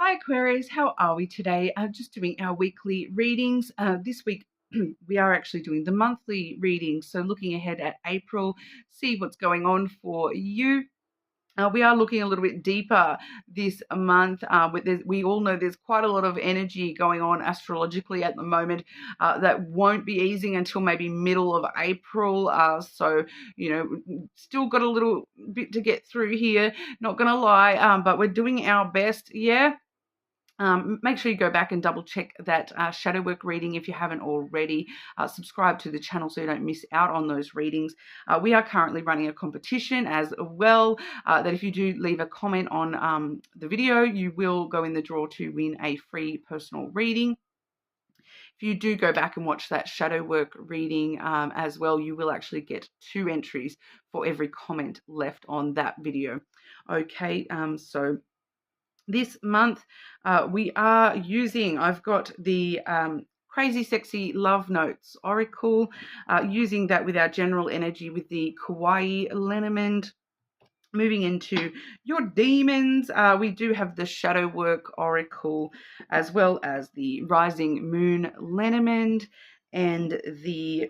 Hi Aquarius, how are we today? Just doing our weekly readings. This week we are actually doing the monthly readings, so looking ahead at April, see what's going on for you. We are looking a little bit deeper this month. We all know there's quite a lot of energy going on astrologically at the moment that won't be easing until maybe middle of April. Still got a little bit to get through here, not going to lie, but we're doing our best, yeah. Make sure you go back and double check that shadow work reading if you haven't already. Subscribe to the channel so you don't miss out on those readings. We are currently running a competition as well that if you do leave a comment on the video, you will go in the draw to win a free personal reading. If you do go back and watch that shadow work reading as well, you will actually get 2 entries for every comment left on that video. Okay, so this month we are using, I've got the Crazy Sexy Love Notes Oracle, using that with our general energy with the Kawaii lenormand. Moving into your demons, we do have the Shadow Work Oracle as well as the Rising Moon lenormand and the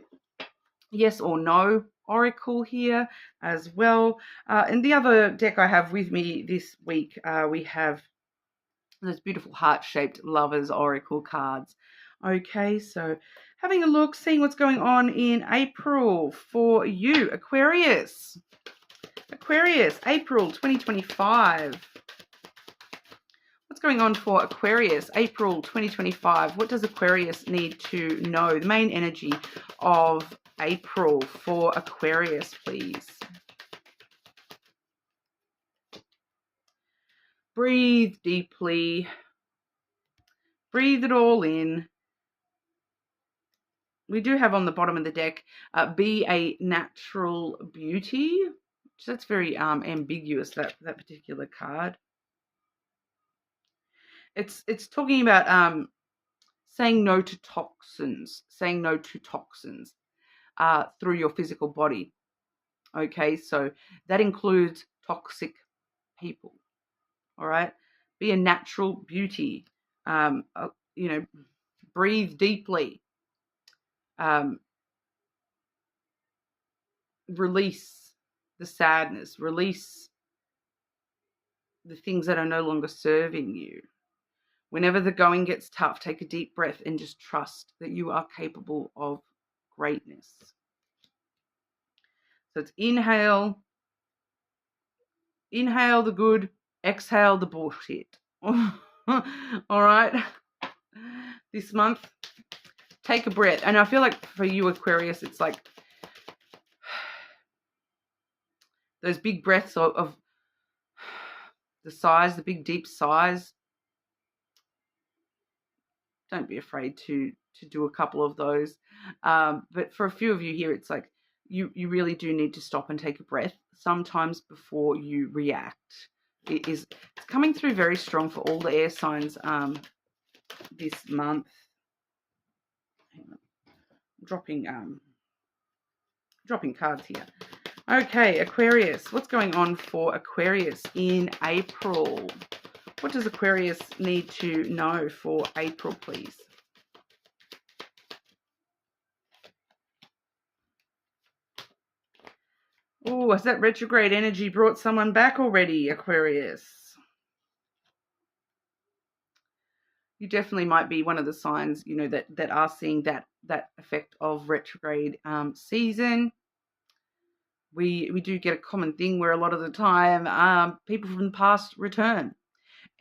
Yes or No Oracle here as well. And the other deck I have with me this week, we have those beautiful heart-shaped lovers oracle cards. Okay, so having a look, seeing what's going on in April for you, Aquarius. Aquarius, April 2025. What's going on for Aquarius, April 2025? What does Aquarius need to know? The main energy of April for Aquarius, please. Breathe deeply. Breathe it all in. We do have on the bottom of the deck, be a natural beauty. So that's very ambiguous, that particular card. It's talking about saying no to toxins, through your physical body. Okay, so that includes toxic people. All right, be a natural beauty. Breathe deeply. Release the sadness, release the things that are no longer serving you. Whenever the going gets tough, take a deep breath and just trust that you are capable of greatness. So it's inhale the good, exhale the bullshit. All right. This month, take a breath. And I feel like for you, Aquarius, it's like those big breaths of the sighs, the big deep sighs. Don't be afraid to do a couple of those. But for a few of you here, it's like you really do need to stop and take a breath sometimes before you react. It's coming through very strong for all the air signs this month. Dropping cards here. Okay, Aquarius. What's going on for Aquarius in April? What does Aquarius need to know for April, please? Oh, has that retrograde energy brought someone back already, Aquarius? You definitely might be one of the signs, that are seeing that effect of retrograde season. We do get a common thing where a lot of the time people from the past return.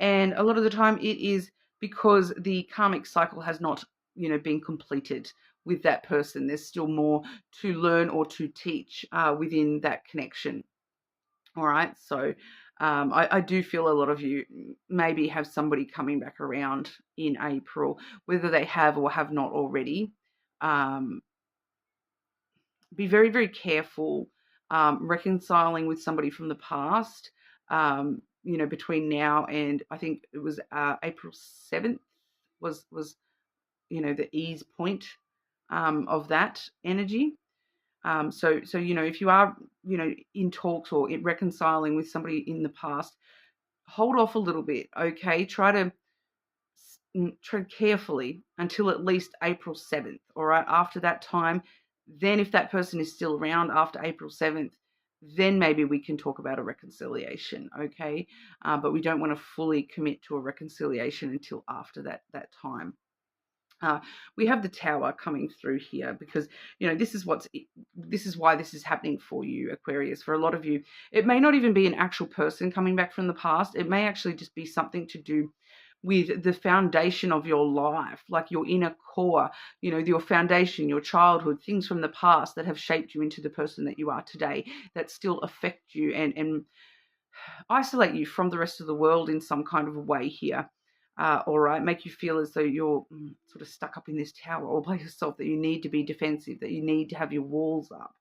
And a lot of the time it is because the karmic cycle has not, been completed with that person. There's still more to learn or to teach within that connection. All right. So I do feel a lot of you maybe have somebody coming back around in April, whether they have or have not already. Be very, very careful reconciling with somebody from the past, between now and I think it was April 7th was the ease point of that energy. So if you are in talks or reconciling with somebody in the past, hold off a little bit. Okay, try to tread carefully until at least April 7th. All right. After that time, then if that person is still around after April 7th, then maybe we can talk about a reconciliation. Okay. But we don't want to fully commit to a reconciliation until after that time. We have the Tower coming through here because, this is why this is happening for you, Aquarius. For a lot of you, it may not even be an actual person coming back from the past. It may actually just be something to do with the foundation of your life, like your inner core, your foundation, your childhood, things from the past that have shaped you into the person that you are today, that still affect you and isolate you from the rest of the world in some kind of a way here. All right, make you feel as though you're sort of stuck up in this tower all by yourself, that you need to be defensive, that you need to have your walls up.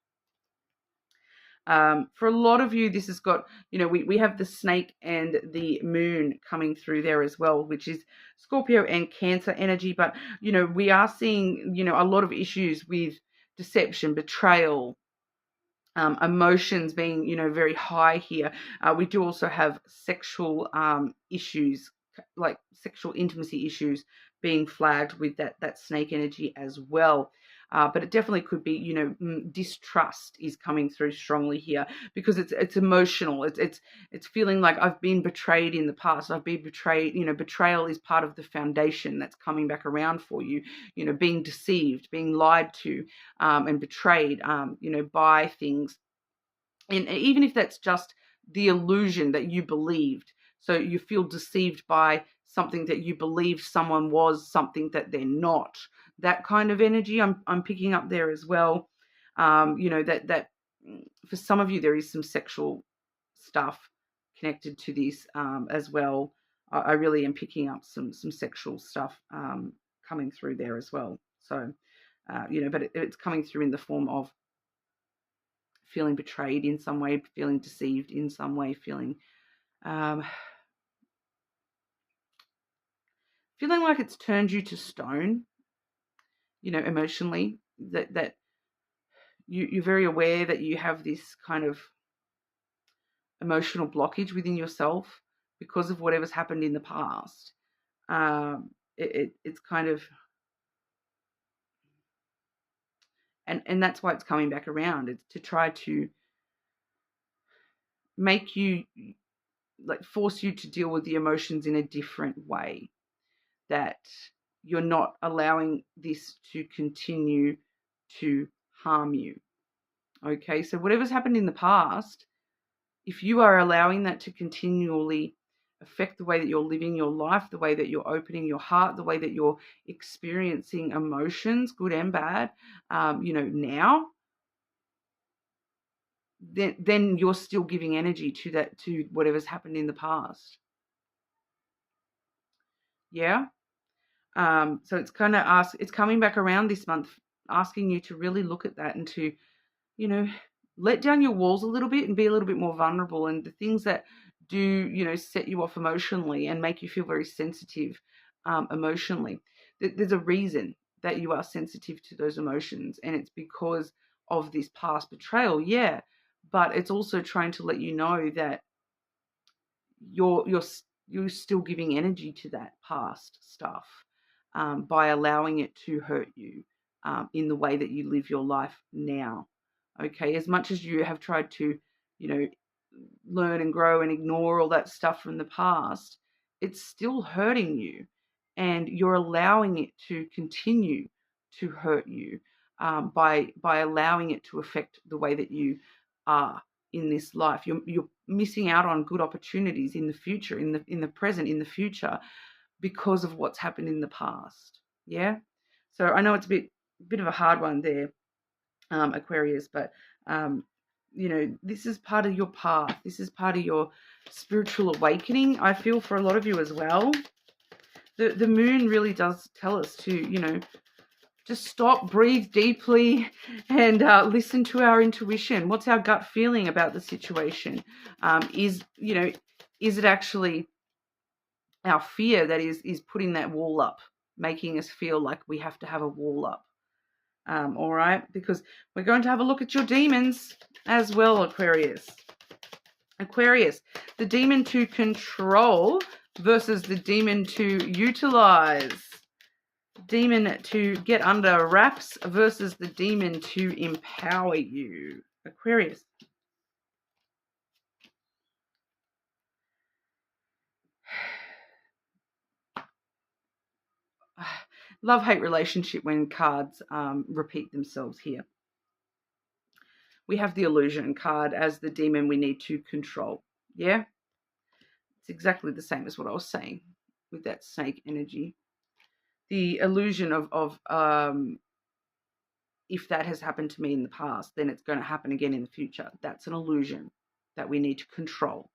For a lot of you, this has got, we have the snake and the moon coming through there as well, which is Scorpio and Cancer energy. But, we are seeing, a lot of issues with deception, betrayal, emotions being, very high here. We do also have sexual issues, like sexual intimacy issues being flagged with that snake energy as well. But it definitely could be, distrust is coming through strongly here because it's emotional. It's feeling like I've been betrayed in the past. I've been betrayed. Betrayal is part of the foundation that's coming back around for you. Being deceived, being lied to, and betrayed, by things. And even if that's just the illusion that you believed. So you feel deceived by something that you believe someone was something that they're not. That kind of energy I'm picking up there as well. That for some of you there is some sexual stuff connected to this as well. I really am picking up some sexual stuff coming through there as well. So, but it's coming through in the form of feeling betrayed in some way, feeling deceived in some way, feeling like it's turned you to stone, emotionally, that you're very aware that you have this kind of emotional blockage within yourself because of whatever's happened in the past. It's kind of, and that's why it's coming back around. It's to try to make you, like, force you to deal with the emotions in a different way, that you're not allowing this to continue to harm you. Okay, so whatever's happened in the past, if you are allowing that to continually affect the way that you're living your life, the way that you're opening your heart, the way that you're experiencing emotions, good and bad, now, then you're still giving energy to whatever's happened in the past. Yeah. So it's kind of it's coming back around this month, asking you to really look at that and to, let down your walls a little bit and be a little bit more vulnerable. And the things that do, set you off emotionally and make you feel very sensitive emotionally, there's a reason that you are sensitive to those emotions, and it's because of this past betrayal. Yeah, but it's also trying to let you know that you're still giving energy to that past stuff by allowing it to hurt you in the way that you live your life now. Okay, as much as you have tried to, learn and grow and ignore all that stuff from the past, it's still hurting you, and you're allowing it to continue to hurt you by allowing it to affect the way that you are in this life. You're missing out on good opportunities in the future, in the present, in the future, because of what's happened in the past. Yeah. So I know it's a bit of a hard one there, Aquarius, but this is part of your path. This is part of your spiritual awakening, I feel, for a lot of you as well. The moon really does tell us to, just stop, breathe deeply, and listen to our intuition. What's our gut feeling about the situation? Is it actually our fear that is putting that wall up, making us feel like we have to have a wall up? All right, because we're going to have a look at your demons as well, Aquarius. Aquarius, the demon to control versus the demon to utilize. Demon to get under wraps versus the demon to empower you. Aquarius. Love-hate relationship when cards repeat themselves here. We have the illusion card as the demon we need to control. Yeah? It's exactly the same as what I was saying with that snake energy. The illusion of if that has happened to me in the past, then it's going to happen again in the future. That's an illusion that we need to control.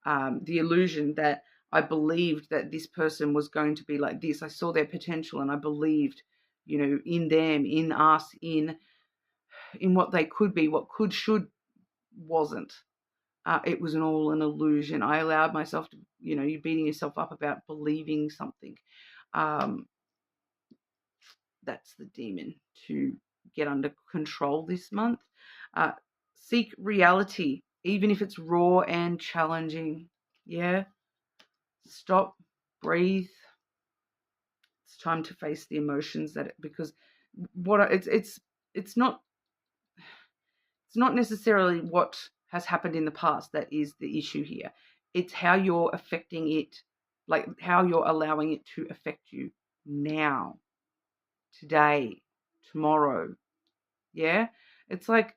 The illusion that I believed that this person was going to be like this. I saw their potential and I believed, in them, in us, in what they could be, what could, should, wasn't. It was all an illusion. I allowed myself to, you're beating yourself up about believing something. That's the demon to get under control this month. Seek reality, even if it's raw and challenging. Yeah. Stop, breathe. It's time to face the emotions because it's not necessarily what has happened in the past that is the issue here. It's how you're affecting it, like how you're allowing it to affect you now, today, tomorrow. Yeah? It's like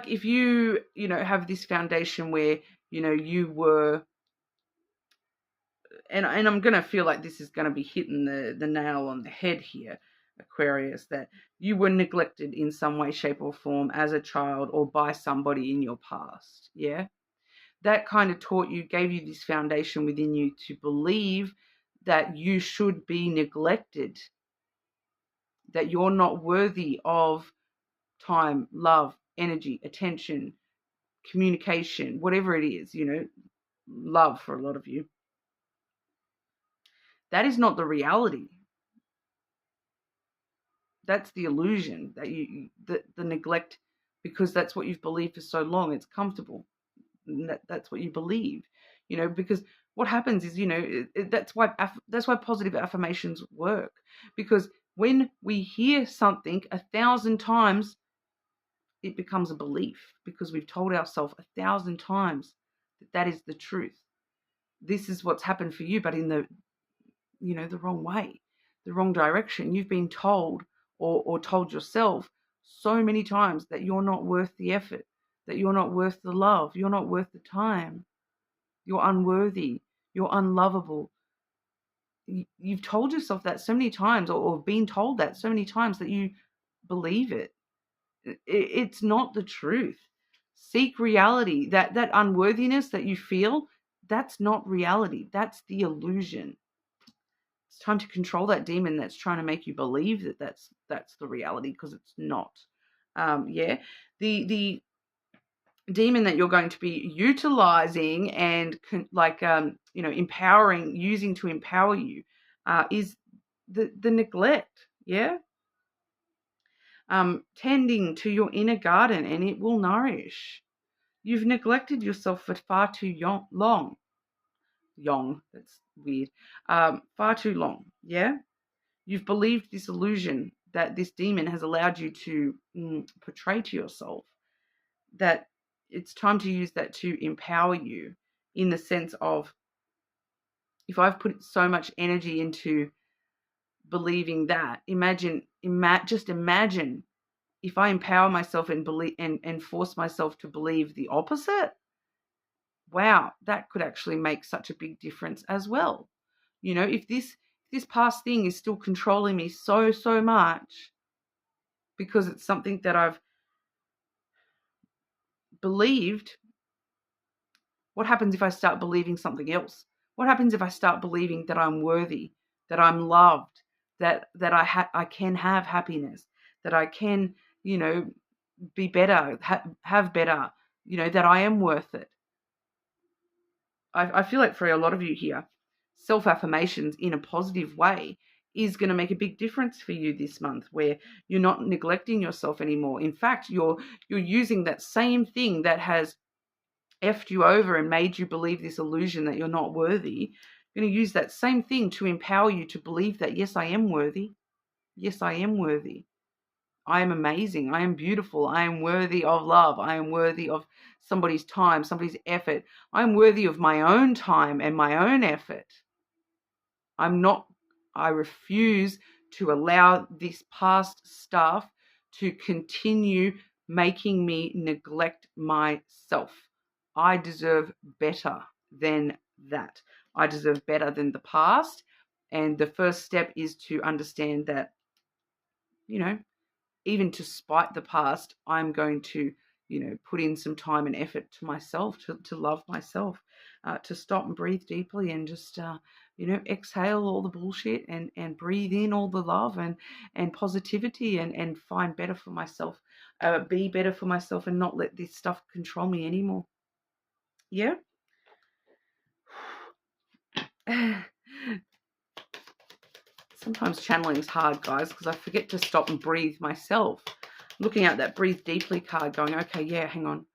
if you, have this foundation where, you were, and I'm going to feel like this is going to be hitting the nail on the head here, Aquarius, that you were neglected in some way, shape or form as a child or by somebody in your past. Yeah. That kind of gave you this foundation within you to believe that you should be neglected, that you're not worthy of time, love, energy, attention, communication, whatever it is, love for a lot of you. That is not the reality. That's the illusion that the neglect, because that's what you've believed for so long. It's comfortable. That's what you believe, because what happens is, that's why positive affirmations work, because when we hear something 1,000 times, it becomes a belief, because we've told ourselves 1,000 times that is the truth. This is what's happened for you, but in the wrong way, the wrong direction. You've been told or told yourself so many times that you're not worth the effort, that you're not worth the love, you're not worth the time, you're unworthy, you're unlovable. You've told yourself that so many times, or been told that so many times that you believe it. It's not the truth. Seek reality. That unworthiness that you feel, that's not reality. That's the illusion. It's time to control that demon that's trying to make you believe that that's the reality, because it's not. The demon that you're going to be utilizing and empowering, using to empower you, is the neglect. Yeah. Tending to your inner garden, and it will nourish. You've neglected yourself for far too long. That's weird. Far too long. Yeah. You've believed this illusion that this demon has allowed you to portray to yourself, that it's time to use that to empower you, in the sense of, if I've put so much energy into believing that, just imagine if I empower myself and believe and force myself to believe the opposite. Wow, that could actually make such a big difference as well. If this past thing is still controlling me so much, because it's something that I've believed, what happens if I start believing something else? What happens if I start believing that I'm worthy, that I'm loved, that I can have happiness, that I can, be better, have better, that I am worth it? I feel like for a lot of you here, self-affirmations in a positive way is going to make a big difference for you this month, where you're not neglecting yourself anymore. In fact, you're using that same thing that has effed you over and made you believe this illusion that you're not worthy, I'm going to use that same thing to empower you to believe that, yes, I am worthy. Yes, I am worthy. I am amazing. I am beautiful. I am worthy of love. I am worthy of somebody's time, somebody's effort. I am worthy of my own time and my own effort. I refuse to allow this past stuff to continue making me neglect myself. I deserve better than that. I deserve better than the past. And the first step is to understand that, you know, even to spite the past, I'm going to, put in some time and effort to myself, to love myself, to stop and breathe deeply and just, exhale all the bullshit and breathe in all the love and positivity and find better for myself, be better for myself and not let this stuff control me anymore. Yeah. Sometimes channeling is hard, guys, because I forget to stop and breathe myself. Looking at that breathe deeply card going, okay, yeah, hang on.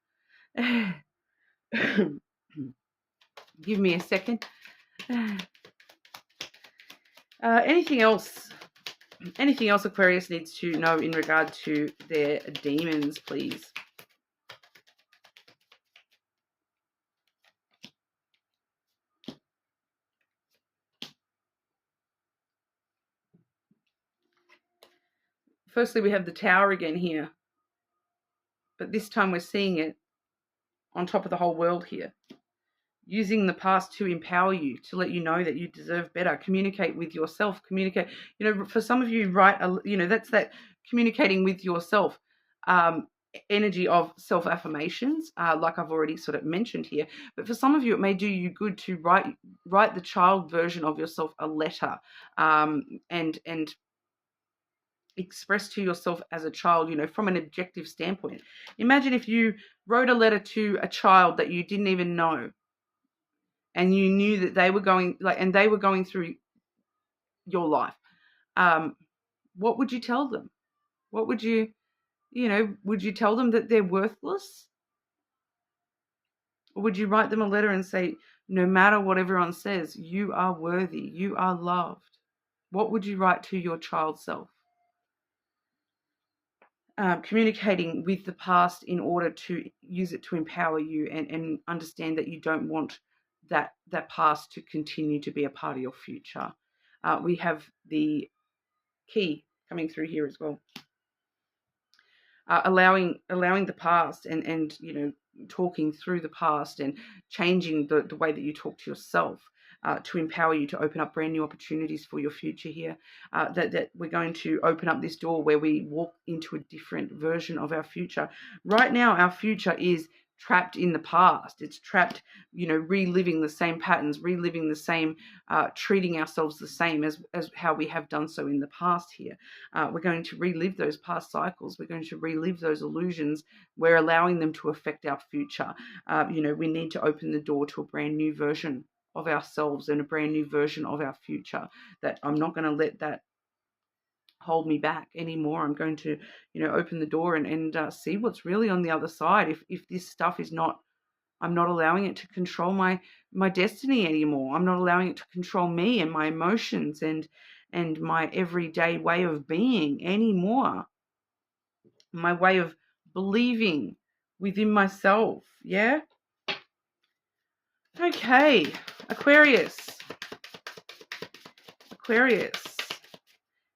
Give me a second. Anything else Aquarius needs to know in regard to their demons, please? Firstly, we have the Tower again here. But this time we're seeing it on top of the whole world here. Using the past to empower you, to let you know that you deserve better. Communicate with yourself. Communicate. For some of you, that's that communicating with yourself. Energy of self-affirmations, like I've already sort of mentioned here. But for some of you, it may do you good to write the child version of yourself a letter, and express to yourself as a child, from an objective standpoint. Imagine if you wrote a letter to a child that you didn't even know, and you knew that they were going through your life. What would you tell them? What would you, would you tell them that they're worthless? Or would you write them a letter and say, no matter what everyone says, you are worthy, you are loved? What would you write to your child self? Communicating with the past in order to use it to empower you and understand that you don't want that past to continue to be a part of your future. We have the key coming through here as well. Allowing the past and talking through the past and changing the way that you talk to yourself, to empower you to open up brand new opportunities for your future here. That we're going to open up this door where we walk into a different version of our future. Right now, our future is trapped in the past. It's trapped, reliving the same patterns, reliving the same, treating ourselves the same as how we have done so in the past here. We're going to relive those past cycles. We're going to relive those illusions. We're allowing them to affect our future. We need to open the door to a brand new version of ourselves and a brand new version of our future, that I'm not going to let that hold me back anymore. I'm going to, open the door and see what's really on the other side. If this stuff is not, I'm not allowing it to control my destiny anymore. I'm not allowing it to control me and my emotions and my everyday way of being anymore. My way of believing within myself. Yeah. Okay, Aquarius.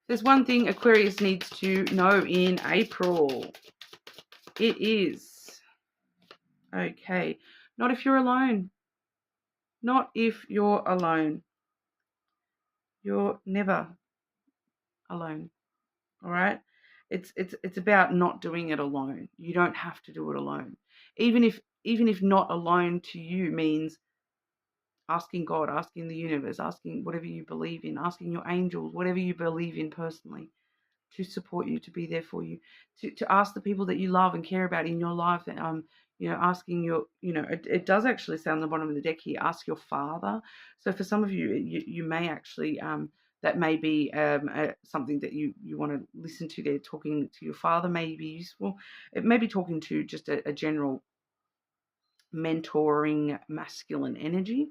There's one thing Aquarius needs to know in April. It is, okay, not if you're alone. Not if you're alone. You're never alone. All right? It's about not doing it alone. You don't have to do it alone. Even if not alone to you means asking God, asking the universe, asking whatever you believe in, asking your angels, whatever you believe in personally, to support you, to be there for you, to ask the people that you love and care about in your life, that asking your, it does actually say on the bottom of the deck here, ask your father. So for some of you, you may actually, that may be something that you want to listen to there. Talking to your father may be useful. It may be talking to just a general mentoring masculine energy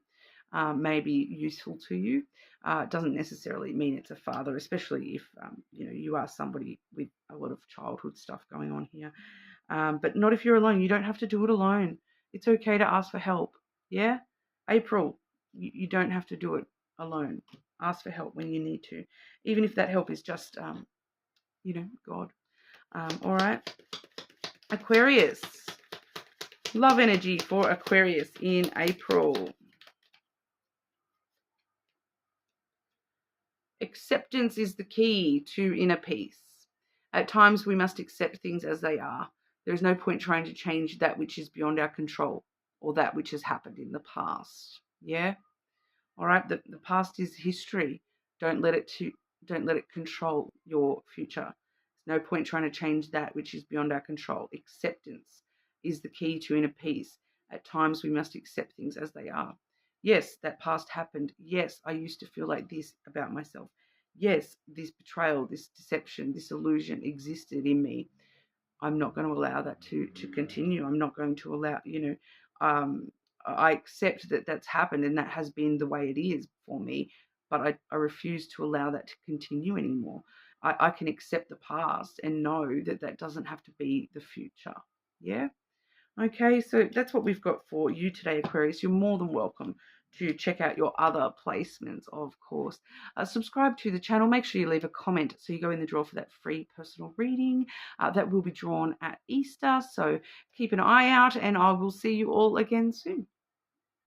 may be useful to you. It doesn't necessarily mean it's a father, especially if you are somebody with a lot of childhood stuff going on here. But not if you're alone. You don't have to do it alone. It's okay to ask for help. Yeah, April, you don't have to do it alone. Ask for help when you need to, even if that help is just God. All right, Aquarius. Love energy for Aquarius in April. Acceptance is the key to inner peace. At times we must accept things as they are. There is no point trying to change that which is beyond our control or that which has happened in the past. Yeah? All right, the past is history. Don't let it control your future. There's no point trying to change that which is beyond our control. Acceptance is the key to inner peace. At times we must accept things as they are. Yes, that past happened. Yes, I used to feel like this about myself. Yes, this betrayal, this deception, this illusion existed in me. I'm not going to allow that to continue. I'm not going to allow, I accept that that's happened and that has been the way it is for me, but I refuse to allow that to continue anymore. I can accept the past and know that that doesn't have to be the future. Yeah. Okay, so that's what we've got for you today, Aquarius. You're more than welcome to check out your other placements, of course. Subscribe to the channel. Make sure you leave a comment so you go in the draw for that free personal reading that will be drawn at Easter. So keep an eye out, and I will see you all again soon.